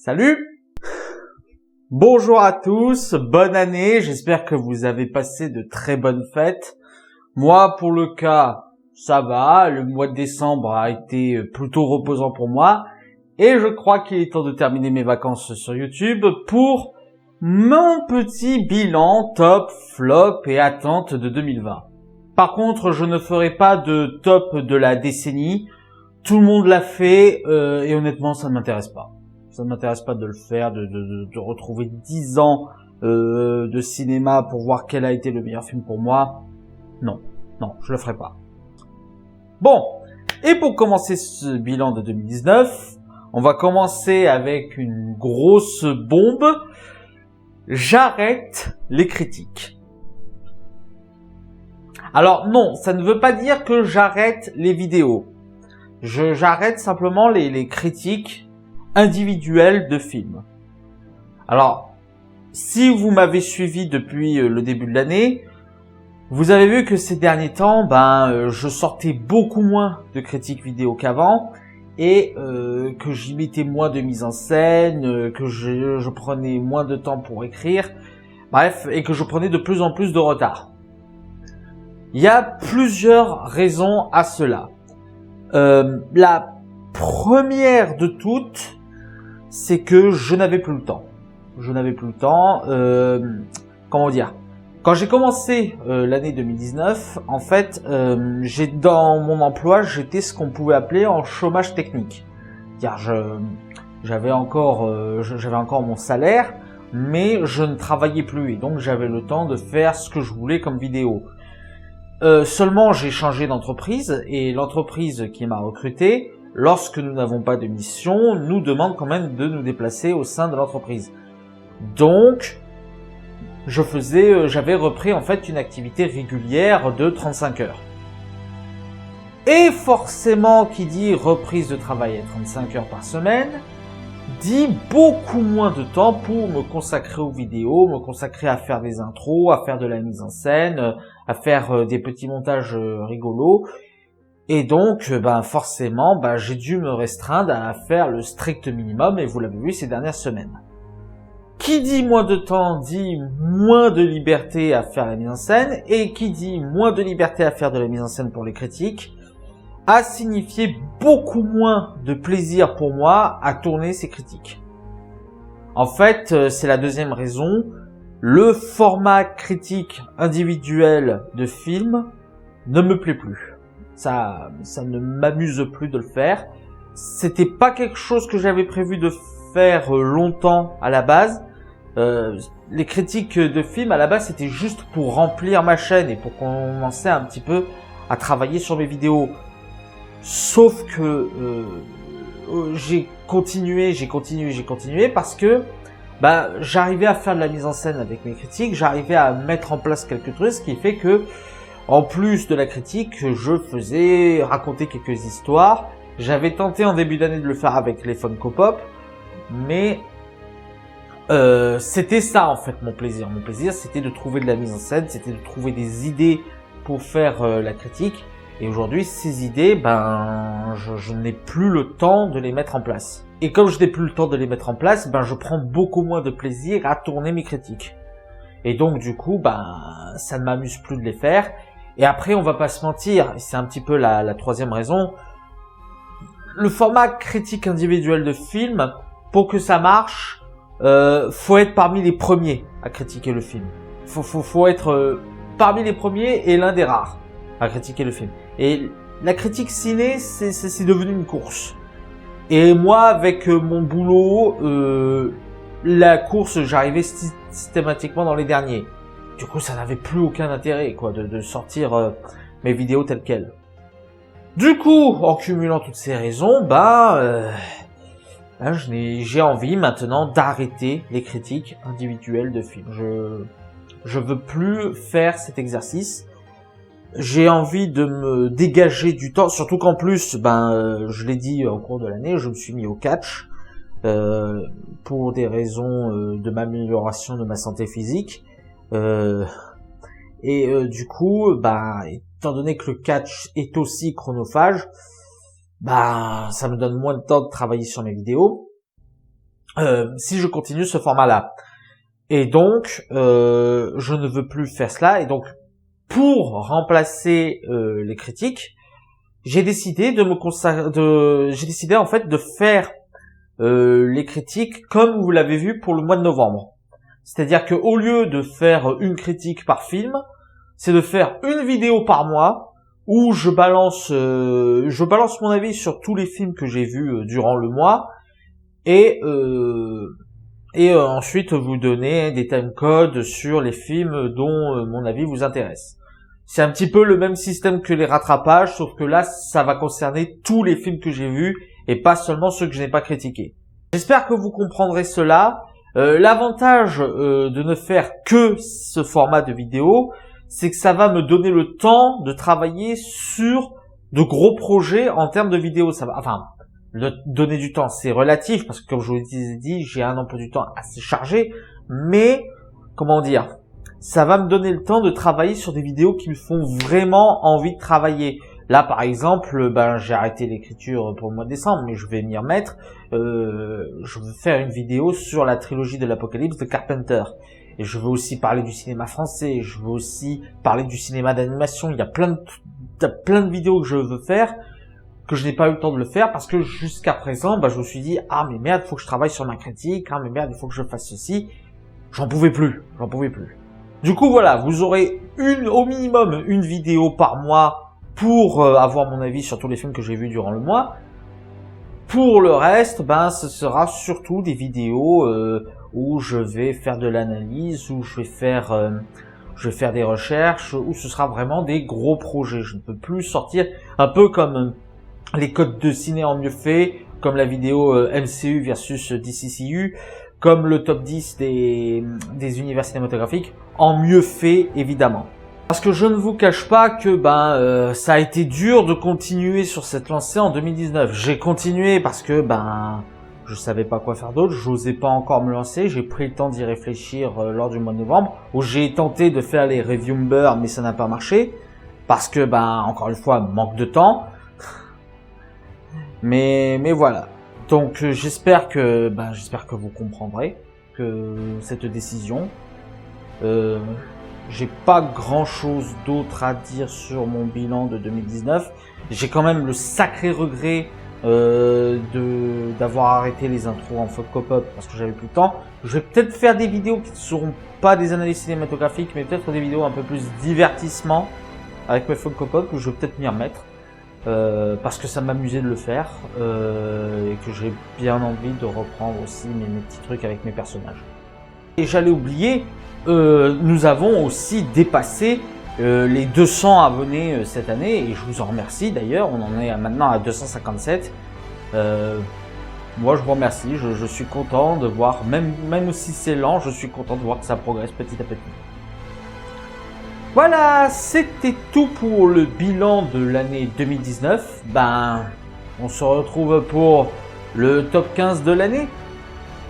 Salut! Bonjour à tous, bonne année, j'espère que vous avez passé de très bonnes fêtes. Moi, pour le cas, ça va, le mois de décembre a été plutôt reposant pour moi. Et je crois qu'il est temps de terminer mes vacances sur YouTube pour mon petit bilan top, flop et attente de 2020. Par contre, je ne ferai pas de top de la décennie. Tout le monde l'a fait et honnêtement, ça ne m'intéresse pas. Ça ne m'intéresse pas de le faire, de retrouver 10 ans de cinéma pour voir quel a été le meilleur film pour moi. Non, je le ferai pas. Bon, et pour commencer ce bilan de 2019, on va commencer avec une grosse bombe. J'arrête les critiques. Alors non, ça ne veut pas dire que j'arrête les vidéos. J'arrête simplement les critiques individuelles de films. Alors, si vous m'avez suivi depuis le début de l'année, vous avez vu que ces derniers temps, je sortais beaucoup moins de critiques vidéo qu'avant et que j'y mettais moins de mise en scène, que je prenais moins de temps pour écrire, bref, et que je prenais de plus en plus de retard. Il y a plusieurs raisons à cela. La première de toutes, c'est que je n'avais plus le temps. Comment dire ? Quand j'ai commencé l'année 2019, en fait, dans mon emploi, j'étais ce qu'on pouvait appeler en chômage technique. C'est-à-dire, j'avais encore mon salaire, mais je ne travaillais plus et donc j'avais le temps de faire ce que je voulais comme vidéo. Seulement, j'ai changé d'entreprise et l'entreprise qui m'a recruté, lorsque nous n'avons pas de mission, nous demande quand même de nous déplacer au sein de l'entreprise. Donc, j'avais repris en fait une activité régulière de 35 heures. Et forcément, qui dit reprise de travail à 35 heures par semaine, dit beaucoup moins de temps pour me consacrer aux vidéos, me consacrer à faire des intros, à faire de la mise en scène, à faire des petits montages rigolos. Et donc, forcément, j'ai dû me restreindre à faire le strict minimum, et vous l'avez vu ces dernières semaines. Qui dit moins de temps dit moins de liberté à faire la mise en scène, et qui dit moins de liberté à faire de la mise en scène pour les critiques, a signifié beaucoup moins de plaisir pour moi à tourner ces critiques. En fait, c'est la deuxième raison, le format critique individuel de film ne me plaît plus. Ça ne m'amuse plus de le faire. C'était pas quelque chose que j'avais prévu de faire longtemps à la base. Les critiques de films à la base c'était juste pour remplir ma chaîne et pour commencer un petit peu à travailler sur mes vidéos. Sauf que j'ai continué parce que j'arrivais à faire de la mise en scène avec mes critiques, j'arrivais à mettre en place quelques trucs, ce qui fait que en plus de la critique, je faisais raconter quelques histoires. J'avais tenté en début d'année de le faire avec les Funko Pop, mais c'était ça en fait mon plaisir. Mon plaisir c'était de trouver de la mise en scène, c'était de trouver des idées pour faire la critique. Et aujourd'hui, ces idées, je n'ai plus le temps de les mettre en place. Et comme je n'ai plus le temps de les mettre en place, je prends beaucoup moins de plaisir à tourner mes critiques. Et donc du coup, ça ne m'amuse plus de les faire. Et après, on va pas se mentir, et c'est un petit peu la troisième raison, le format critique individuel de film, pour que ça marche, faut être parmi les premiers à critiquer le film. Faut être parmi les premiers et l'un des rares à critiquer le film. Et la critique ciné, c'est devenu une course. Et moi, avec mon boulot, la course, j'arrivais systématiquement dans les derniers. Du coup, ça n'avait plus aucun intérêt, de sortir mes vidéos telles quelles. Du coup, en cumulant toutes ces raisons, j'ai envie maintenant d'arrêter les critiques individuelles de films. Je veux plus faire cet exercice. J'ai envie de me dégager du temps, surtout qu'en plus, je l'ai dit au cours de l'année, je me suis mis au catch pour des raisons de m'amélioration de ma santé physique. Du coup, étant donné que le catch est aussi chronophage, ça me donne moins de temps de travailler sur mes vidéos. si je continue ce format-là. Et donc, je ne veux plus faire cela. Et donc, pour remplacer les critiques, j'ai décidé j'ai décidé en fait de faire les critiques comme vous l'avez vu pour le mois de novembre. C'est-à-dire que au lieu de faire une critique par film, c'est de faire une vidéo par mois où je balance mon avis sur tous les films que j'ai vus durant le mois et ensuite vous donner des timecodes sur les films dont mon avis vous intéresse. C'est un petit peu le même système que les rattrapages, sauf que là, ça va concerner tous les films que j'ai vus et pas seulement ceux que je n'ai pas critiqués. J'espère que vous comprendrez cela. L'avantage de ne faire que ce format de vidéo, c'est que ça va me donner le temps de travailler sur de gros projets en termes de vidéos. Donner du temps, c'est relatif parce que comme je vous l'ai dit, j'ai un emploi du temps assez chargé, mais comment dire, ça va me donner le temps de travailler sur des vidéos qui me font vraiment envie de travailler. Là, par exemple, j'ai arrêté l'écriture pour le mois de décembre, mais je vais m'y remettre. Je veux faire une vidéo sur la trilogie de l'Apocalypse de Carpenter. Et je veux aussi parler du cinéma français. Je veux aussi parler du cinéma d'animation. Il y a plein de vidéos que je veux faire, que je n'ai pas eu le temps de le faire parce que jusqu'à présent, je me suis dit, ah mais merde, il faut que je travaille sur ma critique. Ah mais merde, il faut que je fasse ceci. J'en pouvais plus. Du coup, voilà, vous aurez au minimum une vidéo par mois pour avoir mon avis sur tous les films que j'ai vus durant le mois. Pour le reste, ce sera surtout des vidéos où je vais faire de l'analyse, où je vais faire des recherches, où ce sera vraiment des gros projets. Je ne peux plus sortir un peu comme les codes de ciné en mieux fait, comme la vidéo MCU versus DCCU, comme le top 10 des univers cinématographiques, en mieux fait évidemment. Parce que je ne vous cache pas que ça a été dur de continuer sur cette lancée en 2019. J'ai continué parce que je savais pas quoi faire d'autre, j'osais pas encore me lancer, j'ai pris le temps d'y réfléchir lors du mois de novembre, où j'ai tenté de faire les Reviewmber mais ça n'a pas marché, parce que encore une fois, manque de temps. Mais voilà. Donc j'espère que vous comprendrez que cette décision. J'ai pas grand chose d'autre à dire sur mon bilan de 2019. J'ai quand même le sacré regret d'avoir arrêté les intros en Funko Pop parce que j'avais plus le temps. Je vais peut-être faire des vidéos qui ne seront pas des analyses cinématographiques, mais peut-être des vidéos un peu plus divertissement avec mes Funko Pop où je vais peut-être m'y remettre. Parce que ça m'amusait de le faire et que j'ai bien envie de reprendre aussi mes petits trucs avec mes personnages. Et j'allais oublier, nous avons aussi dépassé les 200 abonnés cette année et je vous en remercie d'ailleurs, on en est maintenant à 257. Moi je vous remercie, je suis content de voir, même si c'est lent, je suis content de voir que ça progresse petit à petit. Voilà, c'était tout pour le bilan de l'année 2019. On se retrouve pour le top 15 de l'année.